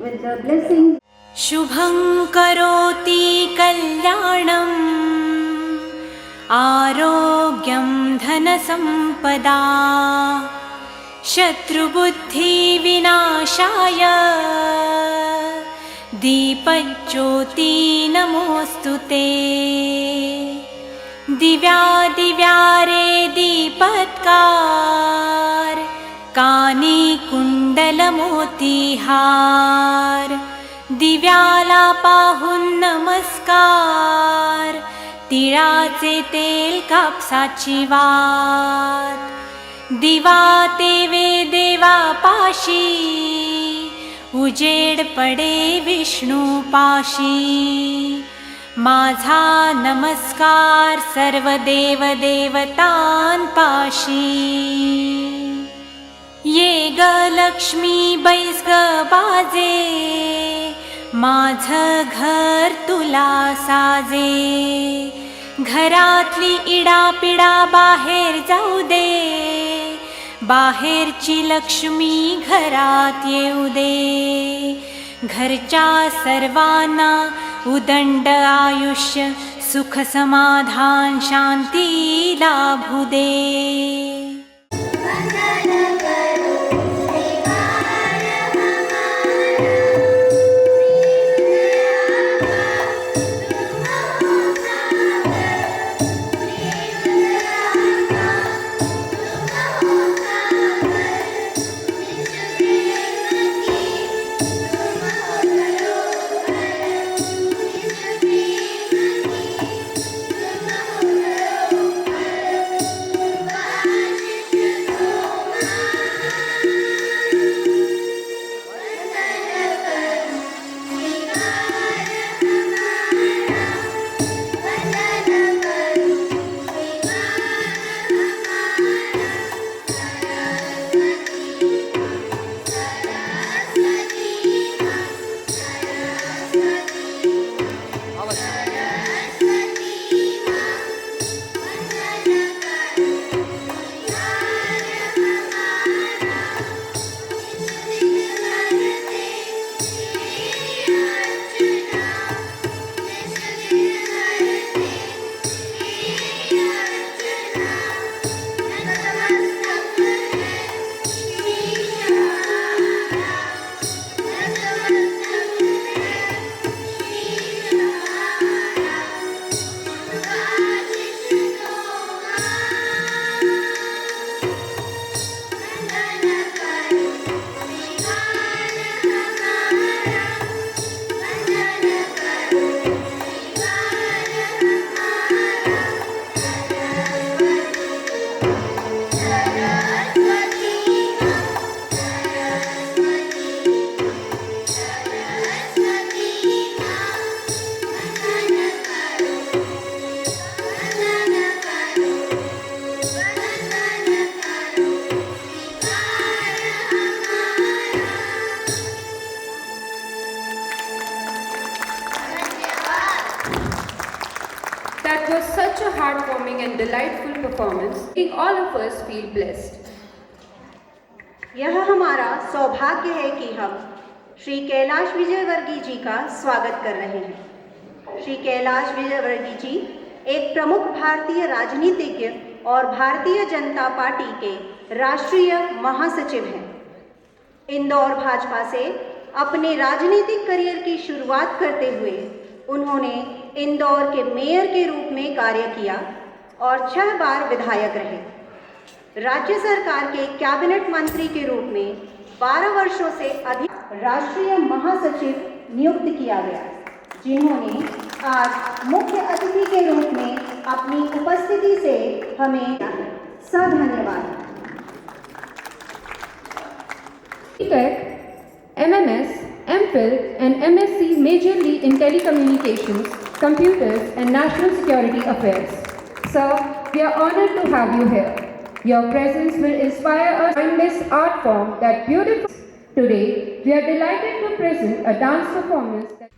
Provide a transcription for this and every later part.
with the blessing. शुभं करोति कल्याणम् आरोग्यं धनसम्पदा शत्रुबुद्धिविनाशाय दीपज्योति नमोऽस्तु ते। दिव्यादिव्यारे दीपत्कार कानी कुंडलमोतीहार दिव्याला पाहून नमस्कार तिळाचे तेल कापसाची वात दिवा तेवे देवा पाशी उजेड पडे विष्णू पाशी माझा नमस्कार सर्व देव देवतांपाशी ये ग लक्ष्मी बैस ग बाजे माझं घर तुला साजे घरातली इडापिडा बाहेर जाऊ दे बाहेरची लक्ष्मी घरात येऊ दे घरच्या सर्वांना उदंड आयुष्य सुख समाधान शांती लाभू दे। That was such a heartwarming and delightful performance, making all of us feel blessed. यह हमारा सौभाग्य है कि हम श्री कैलाश विजयवर्गीय जी का स्वागत कर रहे हैं। श्री कैलाश विजयवर्गीय जी एक प्रमुख भारतीय राजनीतिज्ञ और भारतीय जनता पार्टी के राष्ट्रीय महासचिव हैं। इंदौर भाजपा से अपने राजनीतिक करियर की शुरुआत करते हुए उन्होंने इंदौर के मेयर के रूप में कार्य किया और 6 बार विधायक रहे। राज्य सरकार के कैबिनेट मंत्री के रूप में 12 वर्षों से अधिक राष्ट्रीय महासचिव नियुक्त किया गया, जिन्होंने आज मुख्य अतिथि के रूप में अपनी उपस्थिति से हमें धन्यवाद। MMS, MPhil and MSc majorly in telecommunications, computers and national security affairs. Sir, we are honored to have you here. Your presence will inspire us in this art form that beautiful. Today, we are delighted to present a dance performance that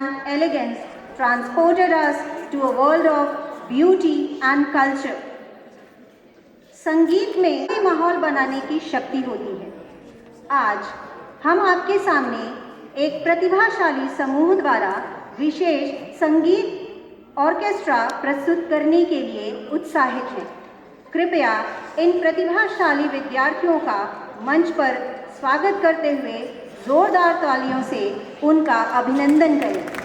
elegance transported us to a world of beauty and culture. संगीत में माहौल बनाने की शक्ति होती है। आज हम आपके सामने एक प्रतिभाशाली समूह द्वारा विशेष संगीत ऑर्केस्ट्रा प्रस्तुत करने के लिए उत्साहित हैं। कृपया इन प्रतिभाशाली विद्यार्थियों का मंच पर स्वागत करते हुए जोरदार तालियों से उनका अभिनंदन करें।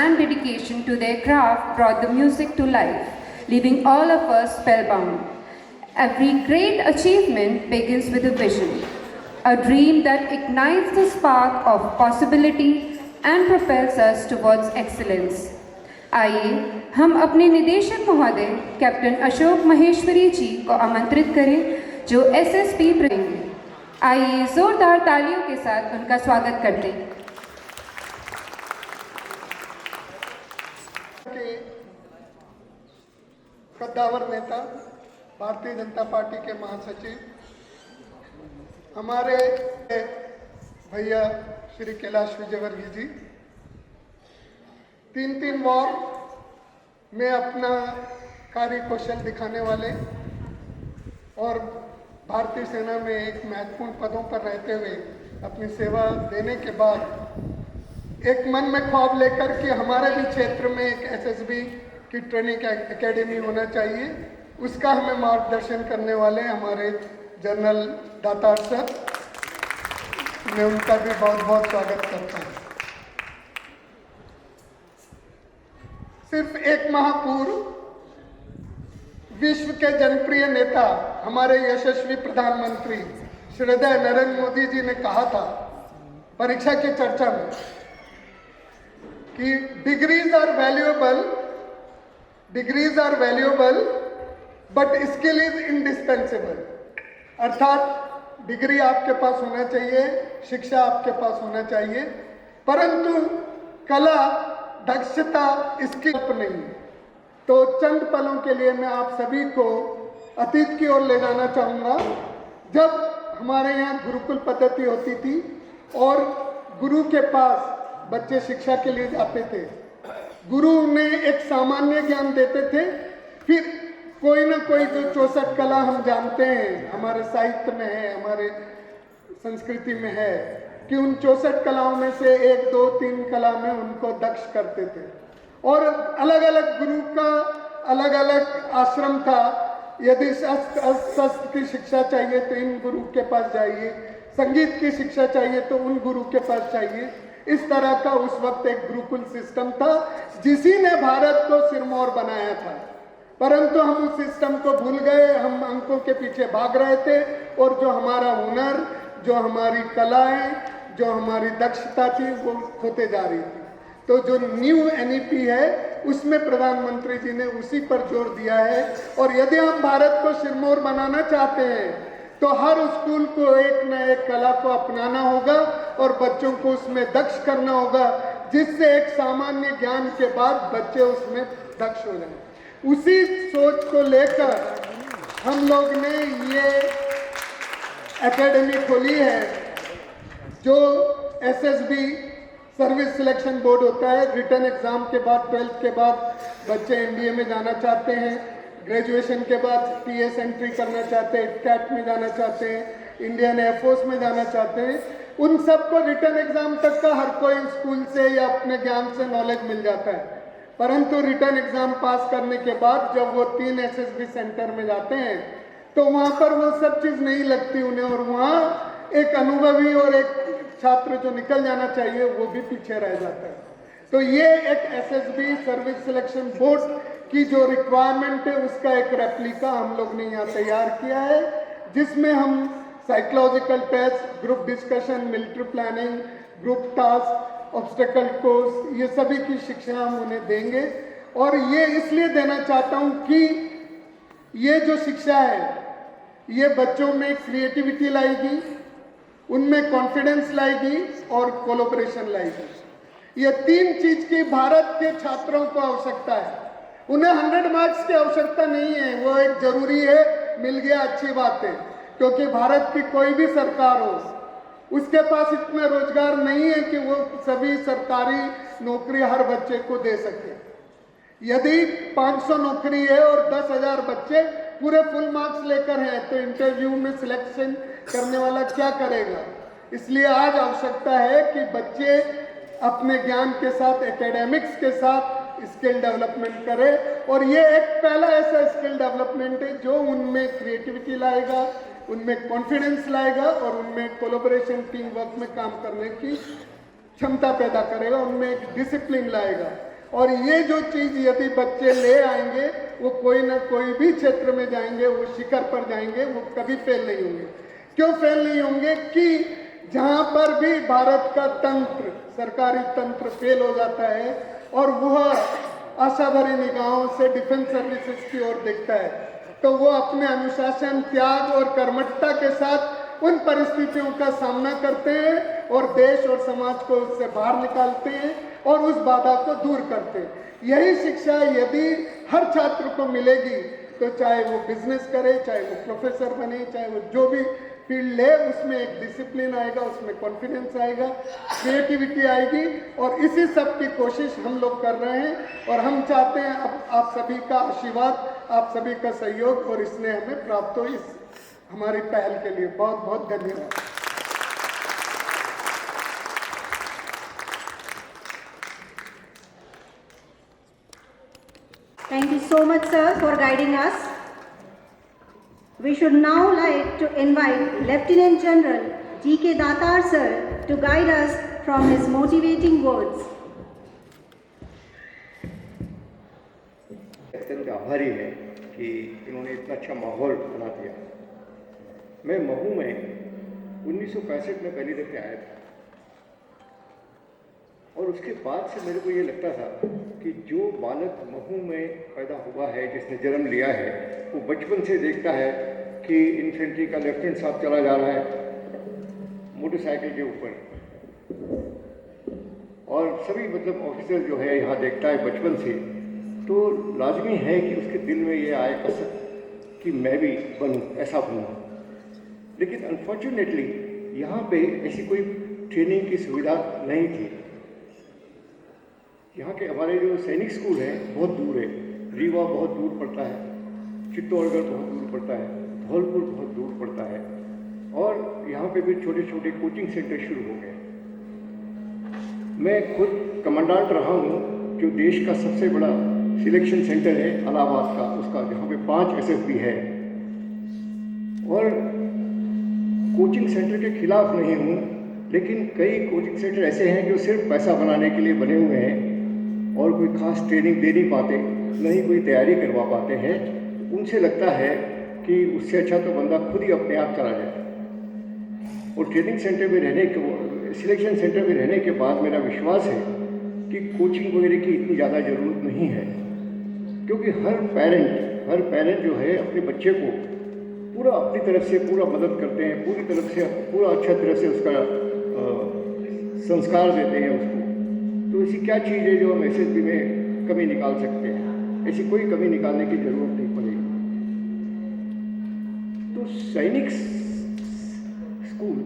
And dedication to their craft brought the music to life, leaving all of us spellbound. Every great achievement begins with a vision, a dream that ignites the spark of possibility and propels us towards excellence. आइए हम अपने निदेशक महोदय captain Ashok Maheshwari जी को आमंत्रित करें जो SSP करेंगे। आइए जोरदार तालियों के साथ उनका स्वागत करते हैं। कद्दावर नेता, भारतीय जनता पार्टी के महासचिव, हमारे भैया श्री कैलाश विजयवर्गीय जी, 3 वॉर में अपना कार्य कौशल दिखाने वाले और भारतीय सेना में एक महत्वपूर्ण पदों पर रहते हुए अपनी सेवा देने के बाद एक मन में ख्वाब लेकर कि हमारे भी क्षेत्र में एक एसएसबी की ट्रेनिंग एकेडमी होना चाहिए, उसका हमें मार्गदर्शन करने वाले हमारे जनरल दातार सर, मैं उनका भी बहुत बहुत स्वागत करता हूँ। सिर्फ एक माह पूर्व विश्व के जनप्रिय नेता हमारे यशस्वी प्रधानमंत्री श्रद्धेय नरेंद्र मोदी जी ने कहा था परीक्षा की चर्चा में कि degrees are valuable but skill is indispensable. अर्थात डिग्री आपके पास होना चाहिए, शिक्षा आपके पास होना चाहिए, परंतु कला, दक्षता इसकी नहीं। तो चंद पलों के लिए मैं आप सभी को अतीत की ओर ले जाना चाहूँगा, जब हमारे यहाँ गुरुकुल पद्धति होती थी और गुरु के पास बच्चे शिक्षा के लिए जाते थे। गुरु उन्हें एक सामान्य ज्ञान देते थे, फिर कोई ना कोई जो 64 कला हम जानते हैं, हमारे साहित्य में है, हमारे संस्कृति में है, कि उन 64 कलाओं में से 1, 2, 3 कला में उनको दक्ष करते थे। और अलग अलग गुरु का अलग अलग आश्रम था। यदि शस्त्र की शिक्षा चाहिए तो इन गुरु के पास जाइए, संगीत की शिक्षा चाहिए तो उन गुरु के पास चाहिए। इस तरह का उस वक्त एक गुरुकुल सिस्टम था, जिसी ने भारत को सिरमौर बनाया था। परंतु हम उस सिस्टम को भूल गए, हम अंकों के पीछे भाग रहे थे और जो हमारा हुनर, जो हमारी कलाएं, जो हमारी दक्षता थी वो खोते जा रही थी। तो जो न्यू NEP है उसमें प्रधानमंत्री जी ने उसी पर जोर दिया है। और यदि हम भारत को सिरमौर बनाना चाहते हैं तो हर स्कूल को एक न एक कला को अपनाना होगा और बच्चों को उसमें दक्ष करना होगा, जिससे एक सामान्य ज्ञान के बाद बच्चे उसमें दक्ष हो जाएं। उसी सोच को लेकर हम लोग ने ये एकेडमी खोली है। जो SSB सर्विस सिलेक्शन बोर्ड होता है, रिटर्न एग्जाम के बाद 12th के बाद बच्चे NDA में जाना चाहते हैं, ग्रेजुएशन के बाद TS एंट्री करना चाहते हैं, कैट में जाना चाहते हैं, इंडियन एयरफोर्स में जाना चाहते हैं, उन सबको रिटर्न एग्जाम तक का हर कोई स्कूल से या अपने ज्ञान से नॉलेज मिल जाता है। परंतु रिटर्न एग्जाम पास करने के बाद जब वो 3 SSB सेंटर में जाते हैं तो वहाँ पर वो सब चीज़ नहीं लगती उन्हें, और वहाँ एक अनुभवी और एक छात्र जो निकल जाना चाहिए वो भी पीछे रह जाता है। तो ये एक SSB सर्विस सिलेक्शन बोर्ड की जो रिक्वायरमेंट है उसका एक रेप्लिका हम लोग ने यहाँ तैयार किया है, जिसमें हम psychological test, group discussion, military planning, group task, obstacle course, ये सभी की शिक्षा हम उन्हें देंगे। और ये इसलिए देना चाहता हूँ कि ये जो शिक्षा है ये बच्चों में क्रिएटिविटी लाएगी, उनमें कॉन्फिडेंस लाएगी और कोलैबोरेशन लाएगी। ये 3 चीज की भारत के छात्रों को आवश्यकता है। उन्हें 100 मार्क्स की आवश्यकता नहीं है, वो एक जरूरी है, मिल गया अच्छी बात है, क्योंकि भारत की कोई भी सरकार हो उसके पास इतना रोजगार नहीं है कि वो सभी सरकारी नौकरी हर बच्चे को दे सके। यदि 500 नौकरी है और 10,000 बच्चे पूरे फुल मार्क्स लेकर हैं तो इंटरव्यू में सिलेक्शन करने वाला क्या करेगा? इसलिए आज आवश्यकता है कि बच्चे अपने ज्ञान के साथ, एकेडमिक्स के साथ स्किल डेवलपमेंट करें। और ये एक पहला ऐसा स्किल डेवलपमेंट है जो उनमें क्रिएटिविटी लाएगा, उनमें कॉन्फिडेंस लाएगा और उनमें कोलैबोरेशन, टीम वर्क में काम करने की क्षमता पैदा करेगा, उनमें एक डिसिप्लिन लाएगा। और ये जो चीज़ यदि बच्चे ले आएंगे वो कोई ना कोई भी क्षेत्र में जाएंगे, वो शिखर पर जाएंगे, वो कभी फेल नहीं होंगे। क्यों फेल नहीं होंगे? कि जहाँ पर भी भारत का तंत्र, सरकारी तंत्र फेल हो जाता है और वह आशा भरी निगाहों से डिफेंस सर्विसेज की ओर देखता है, तो वो अपने अनुशासन, त्याग और कर्मठता के साथ उन परिस्थितियों का सामना करते हैं और देश और समाज को उससे बाहर निकालते हैं और उस बाधा को दूर करते हैं। यही शिक्षा यदि हर छात्र को मिलेगी तो चाहे वो बिजनेस करे, चाहे वो प्रोफेसर बने, चाहे वो जो भी फील्ड ले, उसमें एक डिसिप्लिन आएगा, उसमें कॉन्फिडेंस आएगा, क्रिएटिविटी आएगी। और इसी सब की कोशिश हम लोग कर रहे हैं और हम चाहते हैं अब आप सभी का आशीर्वाद, आप सभी का सहयोग और इसने हमें प्राप्त हो। इस हमारी पहल के लिए बहुत बहुत धन्यवाद। Thank you so much, sir, for guiding us. We should now like to invite Lieutenant General G.K. Datar, sir, to guide us from his motivating words. अत्यंत आभारी है कि इन्होंने इतना अच्छा माहौल बना दिया। मैं महू में 1965 में पहली दफ़े आया था और उसके बाद से मेरे को ये लगता था कि जो बालक महू में पैदा हुआ है, जिसने जन्म लिया है, वो बचपन से देखता है कि इन्फेंट्री का लेफ्टिनेंट साहब चला जा रहा है मोटरसाइकिल के ऊपर, और सभी मतलब ऑफिसर जो है यहाँ देखता है बचपन से, तो लाजमी है कि उसके दिल में ये आए कसक कि मैं भी बनूँ, ऐसा बनूँ। लेकिन अनफॉर्चुनेटली यहाँ पे ऐसी कोई ट्रेनिंग की सुविधा नहीं थी। यहाँ के हमारे जो सैनिक स्कूल है बहुत दूर है, रीवा बहुत दूर पड़ता है, चित्तौड़गढ़ बहुत दूर पड़ता है, धौलपुर बहुत दूर पड़ता है, और यहाँ पे भी छोटे छोटे कोचिंग सेंटर शुरू हो गए। मैं खुद कमांडेंट रहा हूँ जो देश का सबसे बड़ा सिलेक्शन सेंटर है इलाहाबाद का, उसका, जहाँ पे 5 SFB है। और कोचिंग सेंटर के खिलाफ नहीं हूँ, लेकिन कई कोचिंग सेंटर ऐसे हैं जो सिर्फ पैसा बनाने के लिए बने हुए हैं और कोई खास ट्रेनिंग दे नहीं पाते। न ही कोई तैयारी करवा पाते हैं। उनसे लगता है कि उससे अच्छा तो बंदा खुद ही अपने आप चला जाए। और ट्रेनिंग सेंटर में रहने के, सिलेक्शन सेंटर में रहने के बाद मेरा विश्वास है कि कोचिंग वगैरह की इतनी ज़्यादा ज़रूरत नहीं है, क्योंकि हर पेरेंट जो है अपने बच्चे को पूरा अपनी तरफ से पूरा मदद करते हैं, पूरी तरफ से पूरा अच्छा तरह से उसका संस्कार देते हैं उसको। तो ऐसी क्या चीज़ है जो हम एसएसबी में कमी निकाल सकते हैं? ऐसी कोई कमी निकालने की ज़रूरत नहीं पड़ेगी। तो सैनिक स्कूल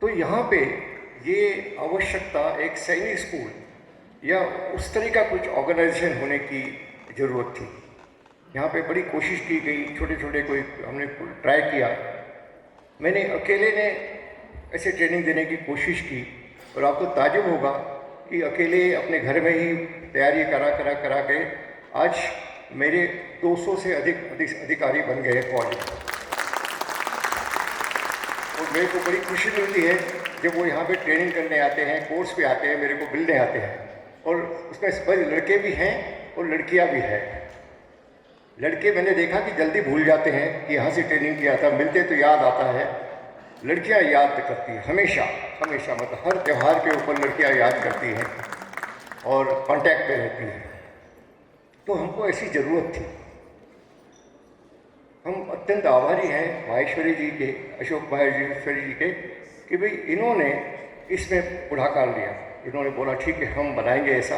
तो यहाँ पे ये आवश्यकता एक सैनिक स्कूल या उस तरह का कुछ ऑर्गेनाइजेशन होने की ज़रूरत थी। यहाँ पे बड़ी कोशिश की गई, छोटे छोटे कोई हमने ट्राई किया। मैंने अकेले ने ऐसे ट्रेनिंग देने की कोशिश की और आपको ताज्जुब होगा कि अकेले अपने घर में ही तैयारी करा के आज मेरे 200 से अधिक अधिकारी बन गए फौज में। और मेरे को बड़ी खुशी मिलती है जब वो यहाँ पे ट्रेनिंग करने आते हैं, कोर्स पे आते हैं, मेरे को मिलने आते हैं। और उसमें बड़े लड़के भी हैं और लड़कियाँ भी हैं। लड़के मैंने देखा कि जल्दी भूल जाते हैं कि यहाँ से ट्रेनिंग किया था, मिलते तो याद आता है। लड़कियाँ याद करती हैं हमेशा, मतलब हर त्यौहार के ऊपर लड़कियाँ याद करती हैं और कांटेक्ट में रहती हैं। तो हमको ऐसी ज़रूरत थी। हम अत्यंत आभारी हैं माहेश्वरी जी के, अशोक माहेश्वरी जी के, कि भाई इन्होंने इसमें पुढ़ाकार लिया। इन्होंने बोला ठीक है हम बनाएंगे ऐसा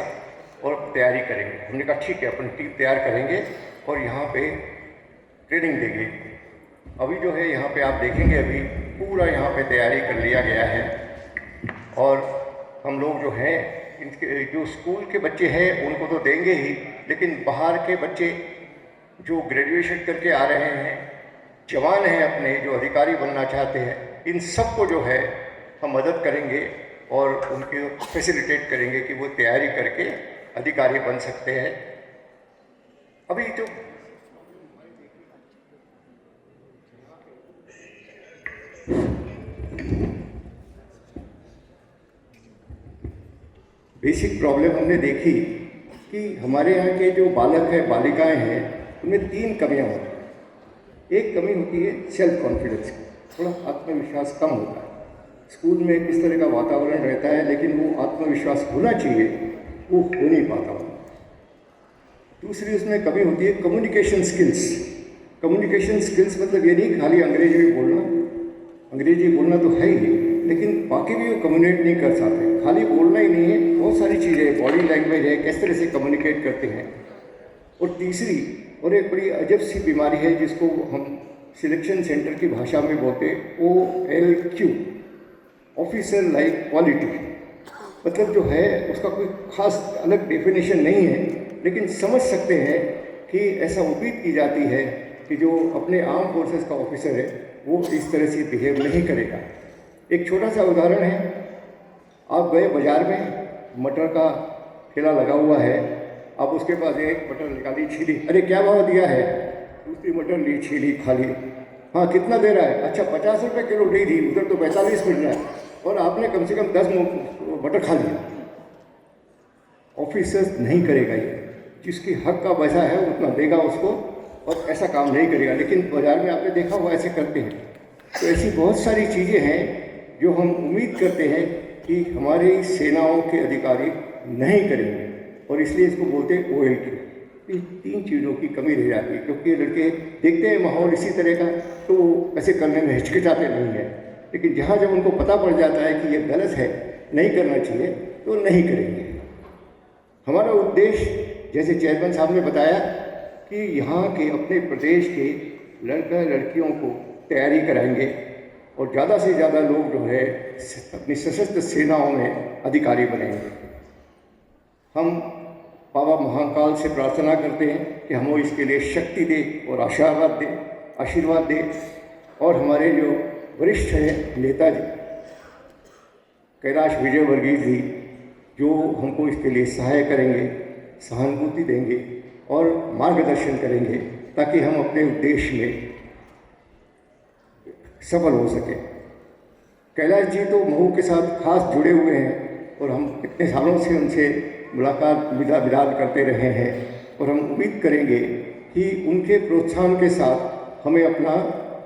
और तैयारी करेंगे। हमने कहा ठीक है अपनी टीम तैयार करेंगे और यहाँ पे ट्रेनिंग देंगे। अभी जो है यहाँ पे आप देखेंगे अभी पूरा यहाँ पे तैयारी कर लिया गया है। और हम लोग जो हैं इनके जो स्कूल के बच्चे हैं उनको तो देंगे ही, लेकिन बाहर के बच्चे जो ग्रेजुएशन करके आ रहे हैं, जवान हैं अपने जो अधिकारी बनना चाहते हैं, इन सब को जो है हम मदद करेंगे और उनके फैसिलिटेट करेंगे कि वो तैयारी करके अधिकारी बन सकते हैं। अभी जो बेसिक प्रॉब्लम हमने देखी कि हमारे यहाँ के जो बालक हैं, बालिकाएं हैं, उनमें 3 कमियाँ होती हैं। एक कमी होती है सेल्फ कॉन्फिडेंस की, थोड़ा आत्मविश्वास कम होता है। स्कूल में किस तरह का वातावरण रहता है, लेकिन वो आत्मविश्वास होना चाहिए, वो हो नहीं पाता। दूसरी उसमें कमी होती है कम्युनिकेशन स्किल्स। कम्युनिकेशन स्किल्स मतलब ये नहीं खाली अंग्रेजी में बोलना, अंग्रेजी बोलना तो है ही, लेकिन बाकी भी वो कम्युनिकेट नहीं कर सकते। खाली बोलना ही नहीं है, बहुत सारी चीज़ें, बॉडी लैंग्वेज है, किस तरह से कम्युनिकेट करते हैं। और तीसरी और एक बड़ी अजब सी बीमारी है जिसको हम सिलेक्शन सेंटर की भाषा में बोलते OLQ, ऑफिसर लाइक क्वालिटी। मतलब जो है उसका कोई खास अलग डेफिनेशन नहीं है, लेकिन समझ सकते हैं कि ऐसा उम्मीद की जाती है कि जो अपने आर्म फोर्सेस का ऑफिसर है वो इस तरह से बिहेव नहीं करेगा। एक छोटा सा उदाहरण है, आप गए बाज़ार में, मटर का ठेला लगा हुआ है, आप उसके पास एक मटर निकाली, छीली, अरे क्या भाव दिया है? दूसरी मटर ली, छीली, खाली, हाँ कितना दे रहा है? अच्छा 50 रुपये किलो दे दी, उधर तो 45 मिल रहा है और आपने कम से कम 10 मटर खा लिया। ऑफिसर्स नहीं करेगा ये, जिसकी हक का पैसा है उतना देगा उसको और ऐसा काम नहीं करेगा। लेकिन बाज़ार में आपने देखा हुआ ऐसे करते हैं। तो ऐसी बहुत सारी चीज़ें हैं जो हम उम्मीद करते हैं कि हमारी सेनाओं के अधिकारी नहीं करेंगे और इसलिए इसको बोलते हैं OLQ। ये 3 चीज़ों की कमी रह जाती है, क्योंकि लड़के देखते हैं माहौल इसी तरह का तो ऐसे करने में हिचकिचाते नहीं हैं। लेकिन जहाँ जब उनको पता पड़ जाता है कि ये गलत है, नहीं करना चाहिए, तो नहीं करेंगे। हमारा उद्देश्य जैसे चेयरमैन साहब ने बताया कि यहाँ के अपने प्रदेश के लड़का लड़कियों को तैयारी कराएंगे और ज़्यादा से ज़्यादा लोग जो है अपनी सशस्त्र सेनाओं में अधिकारी बनेंगे। हम बाबा महाकाल से प्रार्थना करते हैं कि हमें इसके लिए शक्ति दे और आशीर्वाद दे। और हमारे जो वरिष्ठ हैं नेताजी कैलाश विजयवर्गीय जी, जो हमको इसके लिए सहाय करेंगे, सहानुभूति देंगे और मार्गदर्शन करेंगे ताकि हम अपने उद्देश्य में सफल हो सके। कैलाश जी तो महू के साथ खास जुड़े हुए हैं और हम इतने सालों से उनसे मुलाकात विदाद करते रहे हैं और हम उम्मीद करेंगे कि उनके प्रोत्साहन के साथ हमें अपना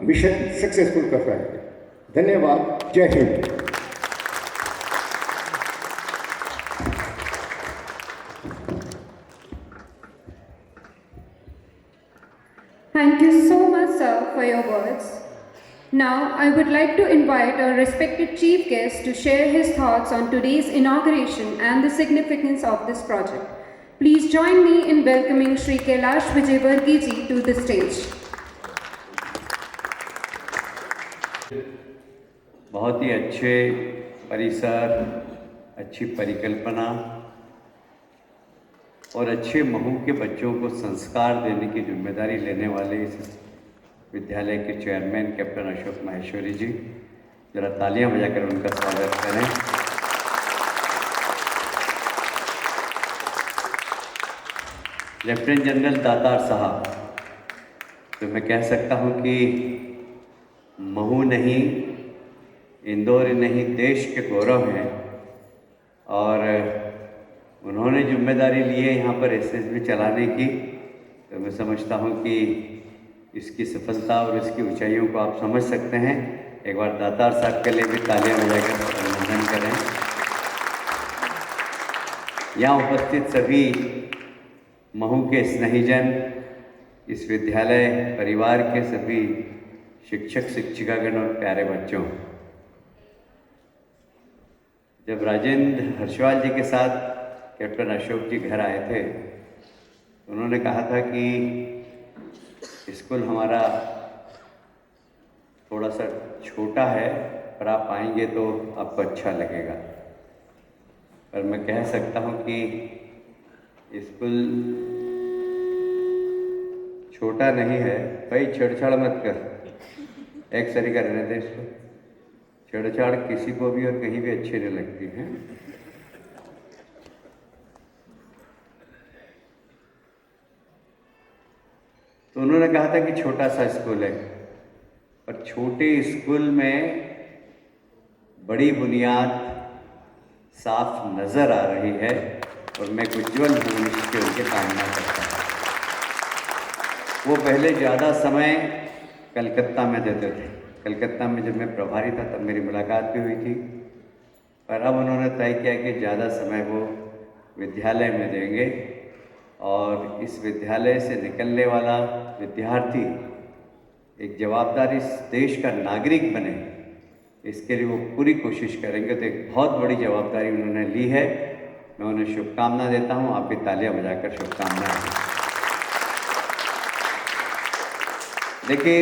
मिशन सक्सेसफुल कर पाएंगे। धन्यवाद। जय Hind. Thank you so much, sir, for your words. Now, I would like to invite our respected chief guest to share his thoughts on today's inauguration and the significance of this project. Please join me in welcoming Shri Kailash Vijayvargi ji to the stage. बहुत ही अच्छे परिसर, अच्छी परिकल्पना और अच्छे महू के बच्चों को संस्कार देने की जिम्मेदारी लेने वाले इस विद्यालय के चेयरमैन कैप्टन अशोक माहेश्वरी जी, जरा तालियां बजाकर उनका स्वागत करें। लेफ्टिनेंट जनरल दातार साहब, तो मैं कह सकता हूं कि महू नहीं, इंदौर नहीं, देश के गौरव हैं और उन्होंने जिम्मेदारी ली है यहाँ पर एसएसबी चलाने की। तो मैं समझता हूँ कि इसकी सफलता और इसकी ऊंचाइयों को आप समझ सकते हैं। एक बार दातार साहब के लिए भी तालियां बजाकर अभिनंदन करें। यहाँ उपस्थित सभी महू के स्नेहीजन, इस विद्यालय परिवार के सभी शिक्षक शिक्षिकागण और प्यारे बच्चों, जब राजेंद्र हर्षवाल जी के साथ कैप्टन अशोक जी घर आए थे, उन्होंने कहा था कि स्कूल हमारा थोड़ा सा छोटा है, पर आप आएंगे तो आपको अच्छा लगेगा। पर मैं कह सकता हूँ कि स्कूल छोटा नहीं है। भाई छेड़छाड़ मत कर, एक सरी कर रहने दे इसको। छेड़छाड़ किसी को भी और कहीं भी अच्छी नहीं लगती है। तो उन्होंने कहा था कि छोटा सा स्कूल है, पर छोटे स्कूल में बड़ी बुनियाद साफ नजर आ रही है और मैं उज्ज्वल भविष्य की उनके कामना करता हूँ। वो पहले ज़्यादा समय कलकत्ता में देते थे। कलकत्ता में जब मैं प्रभारी था तब मेरी मुलाकात भी हुई थी, पर अब उन्होंने तय किया कि ज़्यादा समय वो विद्यालय में देंगे और इस विद्यालय से निकलने वाला विद्यार्थी एक जवाबदारी देश का नागरिक बने, इसके लिए वो पूरी कोशिश करेंगे। तो एक बहुत बड़ी जवाबदारी उन्होंने ली है। मैं उन्हें शुभकामना देता हूँ। आप भी तालियां बजाकर शुभकामनाएं दें। देखिए,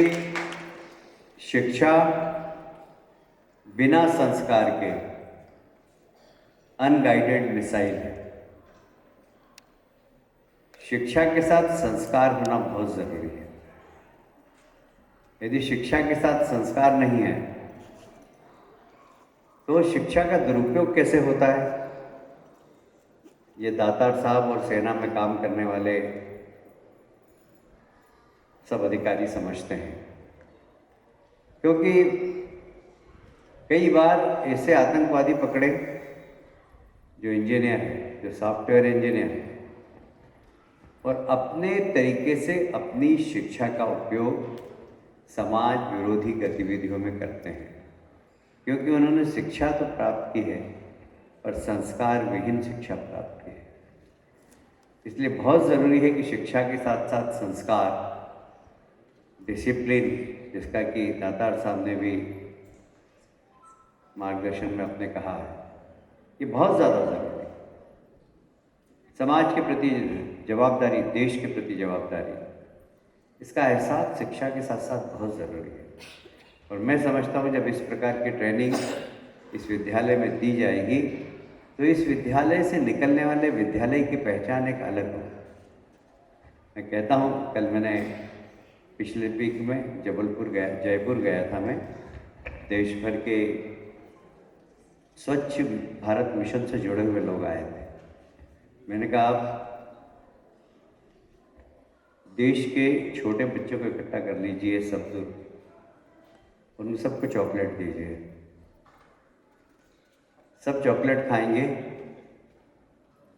शिक्षा बिना संस्कार के अनगाइडेड मिसाइल है। शिक्षा के साथ संस्कार होना बहुत जरूरी है। यदि शिक्षा के साथ संस्कार नहीं है तो शिक्षा का दुरुपयोग कैसे होता है, ये दातार साहब और सेना में काम करने वाले सब अधिकारी समझते हैं। क्योंकि कई बार ऐसे आतंकवादी पकड़े जो इंजीनियर हैं, जो सॉफ्टवेयर इंजीनियर हैं, और अपने तरीके से अपनी शिक्षा का उपयोग समाज विरोधी गतिविधियों में करते हैं। क्योंकि उन्होंने शिक्षा तो प्राप्त की है पर संस्कार विहीन शिक्षा प्राप्त की है। इसलिए बहुत ज़रूरी है कि शिक्षा के साथ साथ संस्कार, डिसिप्लिन, जिसका कि दातार साहब ने भी मार्गदर्शन में अपने कहा है, ये बहुत ज़्यादा ज़रूरी है। समाज के प्रति जवाबदारी, देश के प्रति जवाबदारी, इसका एहसास शिक्षा के साथ साथ बहुत ज़रूरी है। और मैं समझता हूँ जब इस प्रकार की ट्रेनिंग इस विद्यालय में दी जाएगी तो इस विद्यालय से निकलने वाले विद्यालय की पहचान एक अलग हो। मैं कहता हूँ, कल मैंने पिछले वीक में जयपुर गया था। मैं देश भर के स्वच्छ भारत मिशन से जुड़े हुए लोग आए थे। मैंने कहा, आप देश के छोटे बच्चों को इकट्ठा कर लीजिए, सब दूर, उन सबको चॉकलेट दीजिए, सब चॉकलेट खाएंगे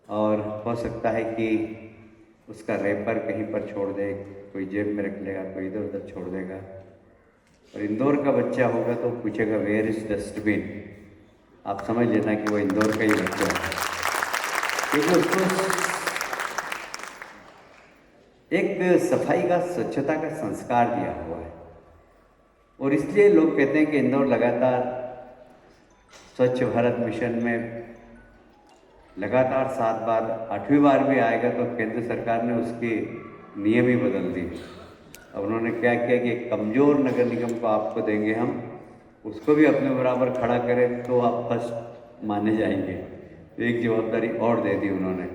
और हो सकता है कि उसका रैपर कहीं पर छोड़ दे, कोई जेब में रख लेगा, कोई इधर उधर छोड़ देगा। और इंदौर का बच्चा होगा तो पूछेगा वेयर इज डस्टबिन। आप समझ लेना कि वो इंदौर का ही बच्चा है, क्योंकि उसको एक सफाई का, स्वच्छता का संस्कार दिया हुआ है। और इसलिए लोग कहते हैं कि इंदौर लगातार स्वच्छ भारत मिशन में लगातार 7 बार, 8वीं बार भी आएगा तो केंद्र सरकार ने उसके नियम ही बदल दिए। अब उन्होंने क्या किया कि एक कमज़ोर नगर निगम को आपको देंगे हम, उसको भी अपने बराबर खड़ा करें तो आप फर्स्ट माने जाएंगे। तो एक जवाबदारी और दे दी उन्होंने।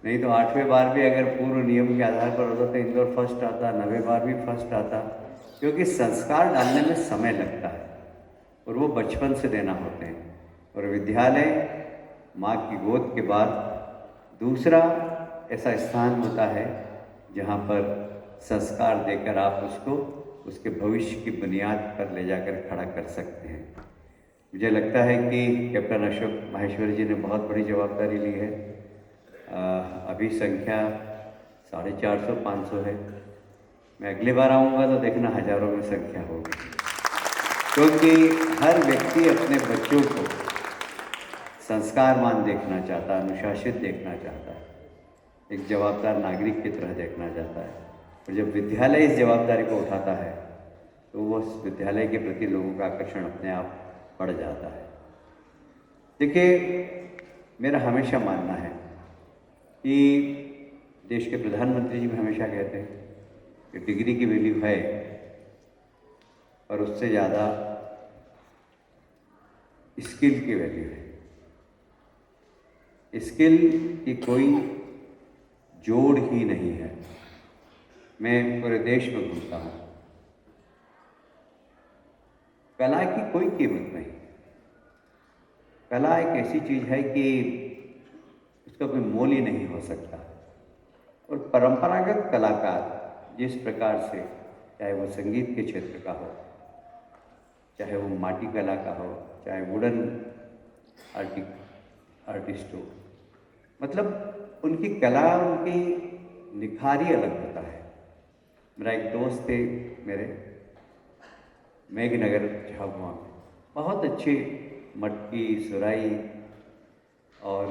नहीं तो 8वें बार भी अगर पूर्व नियम के आधार पर होता तो इंदौर फर्स्ट आता, 9वें बार भी फर्स्ट आता, क्योंकि संस्कार डालने में समय लगता है और वो बचपन से देना होते हैं। और विद्यालय माँ की गोद के बाद दूसरा ऐसा स्थान होता है जहाँ पर संस्कार देकर आप उसको उसके भविष्य की बुनियाद पर ले जाकर खड़ा कर सकते हैं। मुझे लगता है कि कैप्टन अशोक माहेश्वरी जी ने बहुत बड़ी जवाबदारी ली है। अभी संख्या 450-500 है। मैं अगली बार आऊँगा तो देखना हज़ारों में संख्या होगी, क्योंकि हर व्यक्ति अपने बच्चों को संस्कारवान देखना चाहता है, अनुशासित देखना चाहता है, एक जवाबदार नागरिक की तरह देखना चाहता है। और जब विद्यालय इस जवाबदारी को उठाता है तो वो उस विद्यालय के प्रति लोगों का आकर्षण अपने आप बढ़ जाता है। देखिए, मेरा हमेशा मानना है कि देश के प्रधानमंत्री जी भी हमेशा कहते हैं कि डिग्री की वैल्यू है, और उससे ज़्यादा स्किल की वैल्यू है। स्किल की कोई जोड़ ही नहीं है। मैं पूरे देश में घूमता हूँ, कला की कोई कीमत नहीं। कला एक ऐसी चीज़ है कि उसका कोई मोल ही नहीं हो सकता। और परंपरागत कलाकार जिस प्रकार से, चाहे वो संगीत के क्षेत्र का हो, चाहे वो माटी कला का हो, चाहे वुडन आर्टिस्ट हो, मतलब उनकी कला, उनकी निखार ही अलग होता है। मेरा एक दोस्त थे मेरे, मेघनगर झाबुआ में, बहुत अच्छी मटकी, सुराई और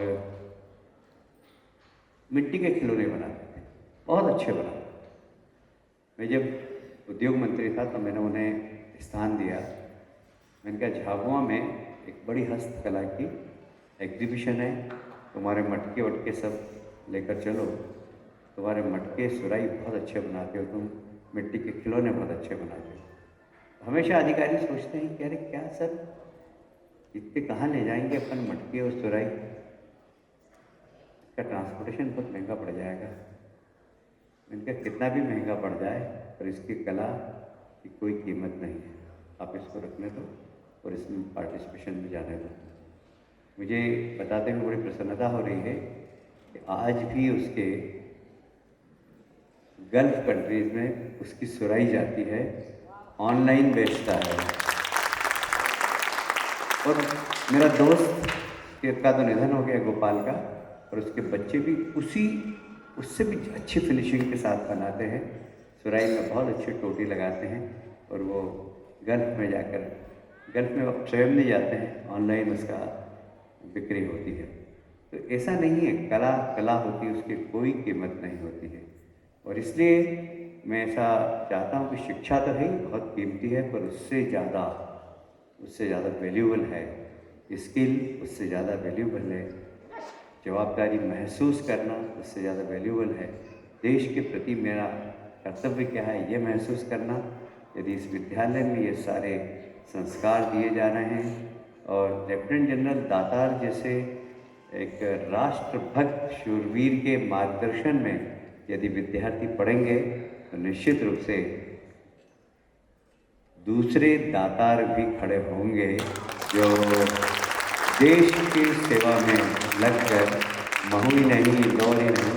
मिट्टी के खिलौने बनाते थे, बहुत अच्छे बनाते। मैं जब उद्योग मंत्री था तो मैंने उन्हें स्थान दिया। मैंने कहा झाबुआ में एक बड़ी हस्तकला की एग्जीबिशन है, तुम्हारे मटके वटके सब लेकर चलो, तुम्हारे मटके सुराई बहुत अच्छे बनाते हो, तुम मिट्टी के खिलौने बहुत अच्छे बनाते हो। हमेशा अधिकारी सोचते हैं कि अरे क्या सर, इतने कहाँ ले जाएंगे अपन मटके और सुराई, इसका ट्रांसपोर्टेशन बहुत महंगा पड़ जाएगा। इनका कितना भी महंगा पड़ जाए पर इसकी कला की कोई कीमत नहीं है, आप इसको रखने दो और इसमें पार्टिसिपेशन में जाने दो। मुझे बताते हुए बड़ी प्रसन्नता हो रही है कि आज भी उसके गल्फ कंट्रीज में उसकी सुराई जाती है, ऑनलाइन बेचता है। और मेरा दोस्त का तो निधन हो गया, गोपाल का, और उसके बच्चे भी उससे भी अच्छी फिनिशिंग के साथ बनाते हैं। सुराई में बहुत अच्छी टोटी लगाते हैं और वो गल्फ में जाकर, गल्फ में स्वयं नहीं जाते हैं, ऑनलाइन उसका बिक्री होती है। तो ऐसा नहीं है, कला कला होती है, उसकी कोई कीमत नहीं होती है। और इसलिए मैं ऐसा चाहता हूँ कि शिक्षा तो है ही, बहुत कीमती है, पर उससे ज़्यादा वैल्यूबल है स्किल, उससे ज़्यादा वैल्यूबल है जवाबदारी महसूस करना, उससे ज़्यादा वैल्यूबल है देश के प्रति मेरा कर्तव्य क्या है ये महसूस करना। यदि इस विद्यालय में ये सारे संस्कार दिए जा रहे हैं और लेफ्टिनेंट जनरल दातार जैसे एक राष्ट्रभक्त शूरवीर के मार्गदर्शन में यदि विद्यार्थी पढ़ेंगे तो निश्चित रूप से दूसरे दातार भी खड़े होंगे जो देश की सेवा में लगकर महू ही नहीं, इंदौर ही नहीं,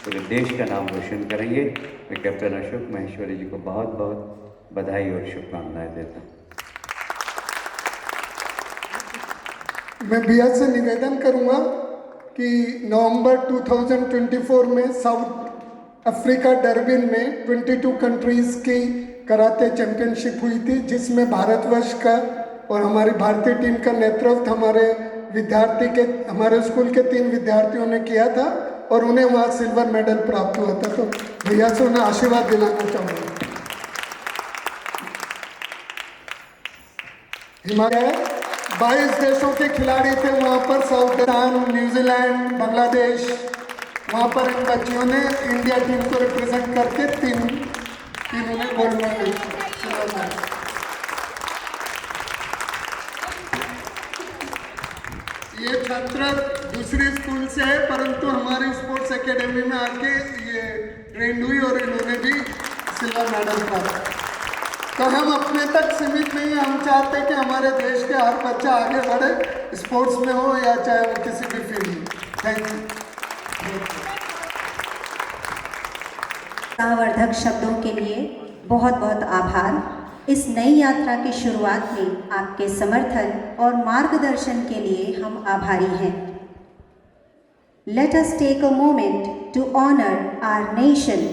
पूरे देश का नाम रोशन करेंगे। मैं कैप्टन अशोक माहेश्वरी जी को बहुत बहुत बधाई और शुभकामनाएं देता हूँ। मैं भैया से निवेदन करूंगा कि नवंबर 2024 में साउथ अफ्रीका डरबिन में 22 कंट्रीज़ की कराटे चैंपियनशिप हुई थी, जिसमें भारतवर्ष का और हमारी भारतीय टीम का नेतृत्व हमारे स्कूल के 3 विद्यार्थियों ने किया था और उन्हें वहाँ सिल्वर मेडल प्राप्त हुआ था। तो भैया से उन्हें आशीर्वाद दिलाना चाहूँगा। हिमालय 22 देशों के खिलाड़ी थे वहाँ पर, साउथ अफ्रीका, न्यूजीलैंड, बांग्लादेश। वहाँ पर इन बच्चियों ने इंडिया टीम को रिप्रेजेंट करके तीनों ने गोल्ड मेडल जीता। ये छात्र दूसरी स्कूल से है, परंतु हमारी स्पोर्ट्स एकेडमी में आके ये ट्रेंड हुई और इन्होंने भी सिल्वर मेडल प्राप्त। तो हम अपने तक सीमित नहीं हैं, हम चाहते हैं कि हमारे देश के हर बच्चा आगे बढ़े, स्पोर्ट्स में हो या चाहे वो किसी भी फील्ड में। Thank you. उत्साहवर्धक शब्दों के लिए बहुत बहुत आभार। इस नई यात्रा की शुरुआत में आपके समर्थन और मार्गदर्शन के लिए हम आभारी हैं। Let us take a moment to honor our nation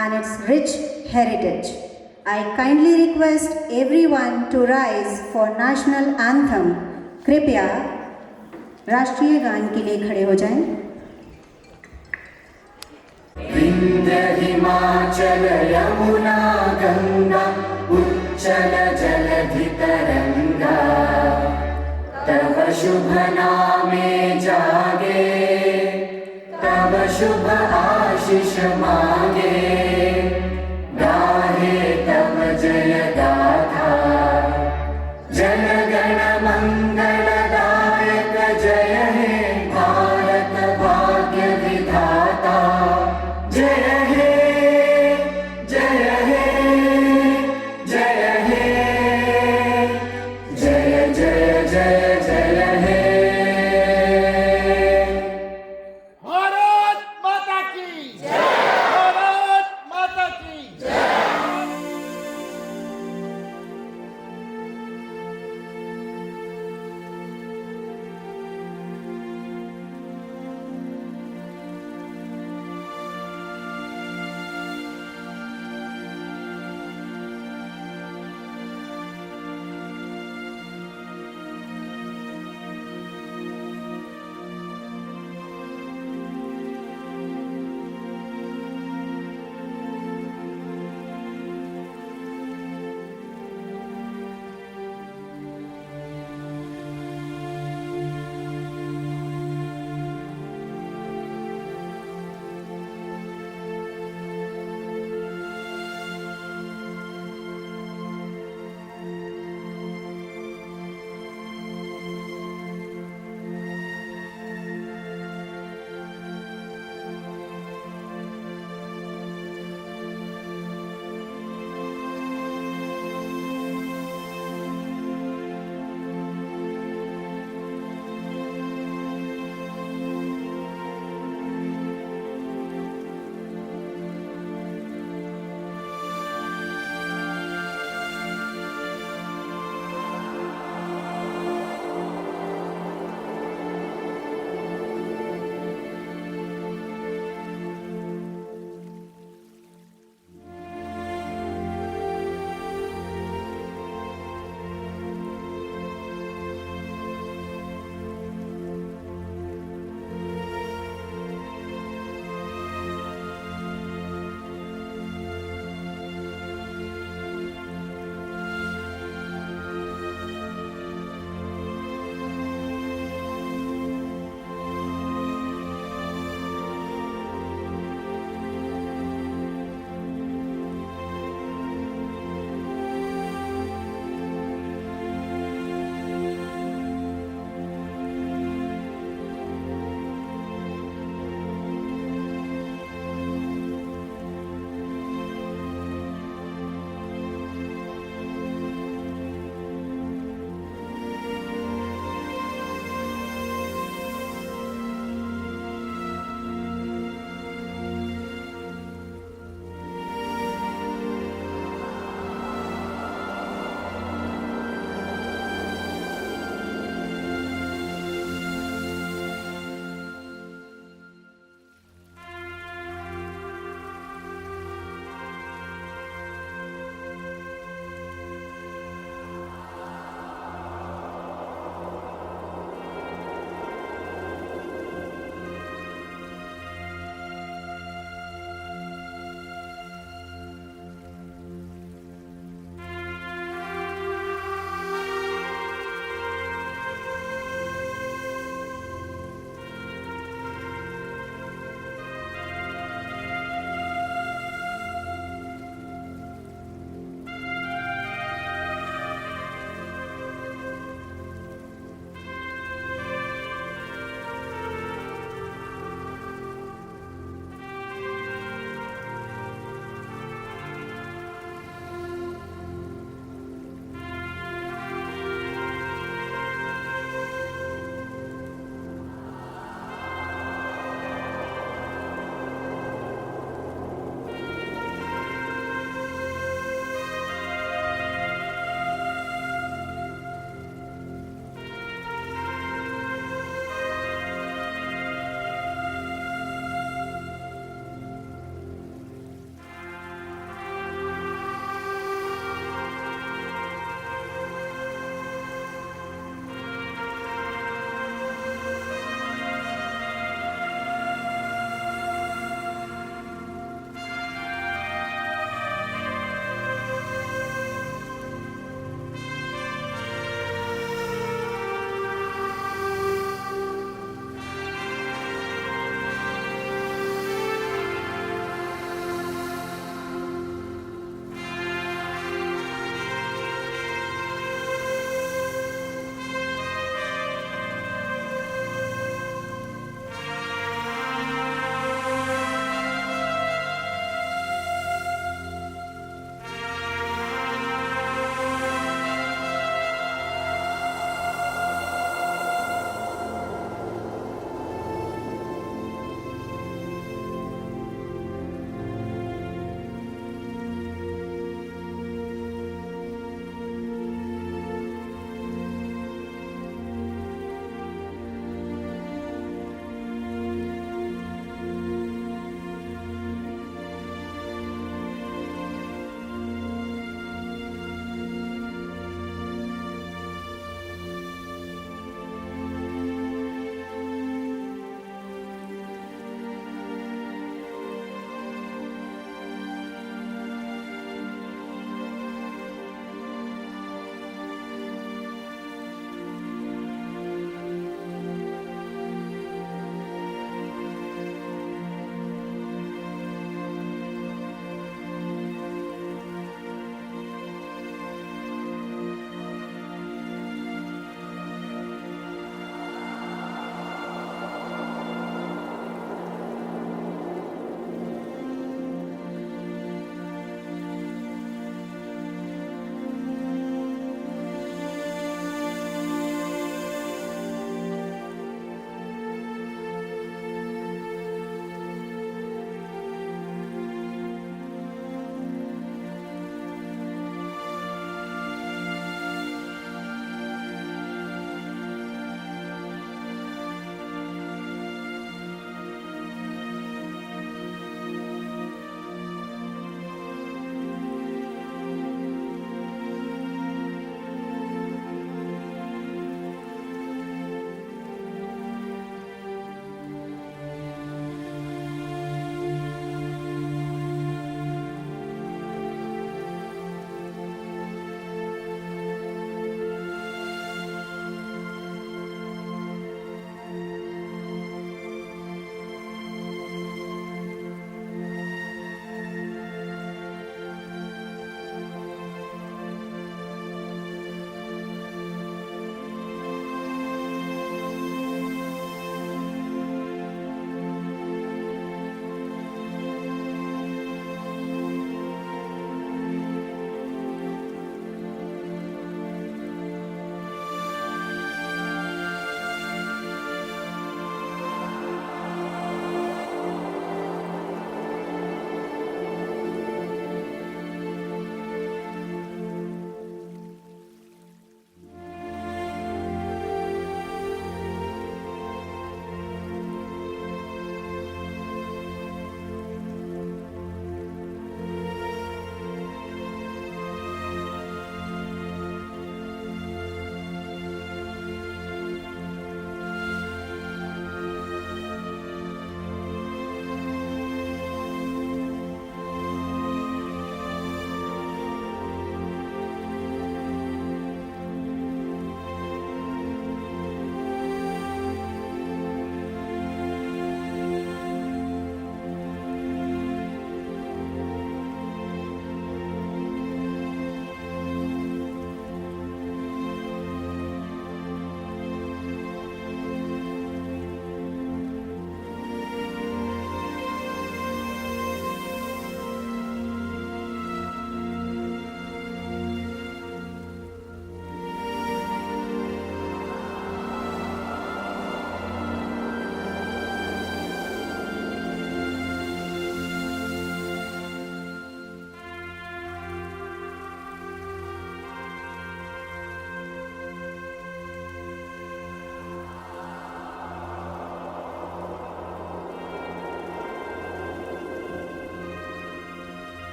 and its rich heritage. I kindly request everyone to rise for national anthem. कृपया राष्ट्रीय गान के लिए खड़े हो जाएं। विंध्य हिमाचल यमुना गंगा उच्चल जलधि तरंगा, तव शुभ नामे जागे, तव शुभ आशीष मांगे।